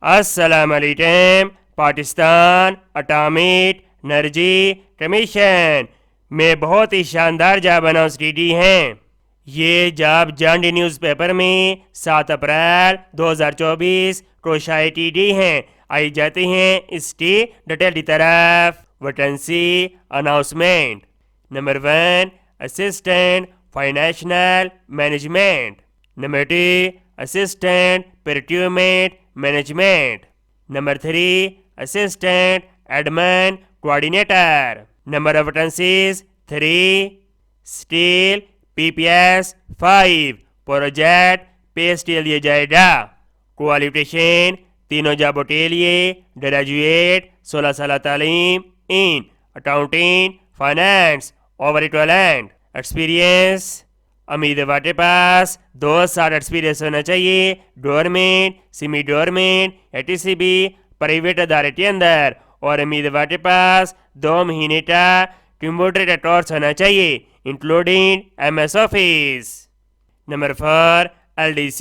अस्सलाम वालेकुम। Pakistan atomic energy commission में बहुत ही शानदार जॉब अनाउंस की हैं। ये जॉब जांडी न्यूज़पेपर में 7 अप्रैल 2024 को शाये की गई हैं। आई जाती हैं इसकी डिटेल की तरफ। Vacancy announcement. Number 1 assistant financial management. Number 2 assistant procurement management. Number 3 assistant admin coordinator. Number of vacancies 3। Steel PPS 5 project पे स्टील दिया जाएगा। क्वालिफिकेशन तीनों जॉबों के लिए ग्रेजुएट 16 साल तालीम in accounting finance over equivalent. Experience उम्मीदवार के पास 2 साल एक्सपीरियंस होना चाहिए government semi government ATCB private अदारे के अंदर, और उम्मीदवार के पास 2 महीने का कंप्यूटर का कोर्स होना चाहिए including MS office. Number 4 LDC।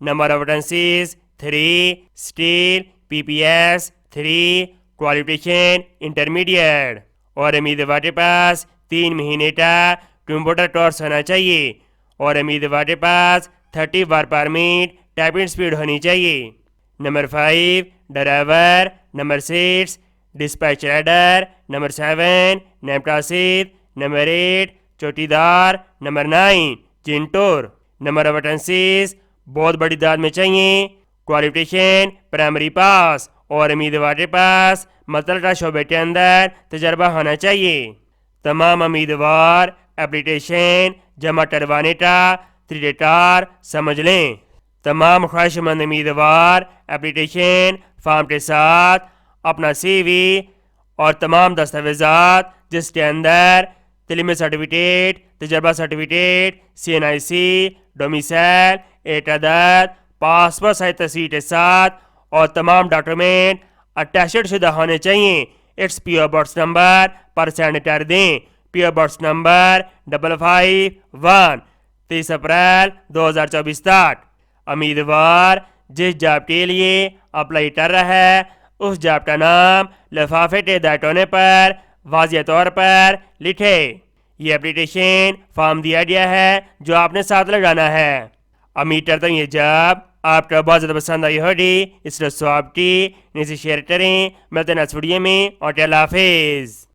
Number of vacancies 3। Steel PPS 3 qualification intermediate, और उम्मीदवार के पास 3 महीने का कंप्यूटर कोर्स होना चाहिए, और उम्मीदवार के पास 30 वर्क परमिट टाइपिंग स्पीड होनी चाहिए। Number 5 driver. Number 6 dispatch rider. Number 7 नेमटासिद। नंबर 8 चौकीदार। नंबर 9 जिंटूर। नंबर ऑफ वैकेंसीज बहुत बड़ी दाद में चाहिए। क्वालिफिकेशन प्राइमरी पास, और उम्मीदवार के पास मतलब शोबे के अंदर तजर्बा होना चाहिए। तमाम उम्मीदवार एप्लीकेशन जमा करवाने का तरीक़ाकार समझ लें। तमाम ख्वाहिशमंद उम्मीदवार एप्लीकेशन फॉर्म के साथ अपना CV और तमाम दस्तावेज़ात जिसके अंदर तलीमी सर्टिफिकेट, तजर्बा सर्टिफिकेट, CNIC, डोमिसाइल, एक अदद पासपोर्ट साइज तस्वीर के साथ और तमाम डॉक्यूमेंट अटैच्ड शुदा होने चाहिए। इट्स PO बॉक्स नंबर पर सेंड कर दें। PO बॉक्स नंबर 551 30 अप्रैल 2024 तक। उम्मीदवार जिस जॉब के लिए अप्लाई कर रहा है उस जॉब का नाम लिफाफे के दायरे पर वाज़िह तौर पर लिखे। ये एप्लीकेशन फॉर्म दिया गया है जो आपने साथ लगाना है। उम्मीद करता हूँ ये जॉब आपको बहुत ज़्यादा पसंद आई होगी। इसलिए स्वाब की नीचे शेयर करें। मिलते हैं नेक्स्ट वीडियो में और अल्लाह हाफिज़।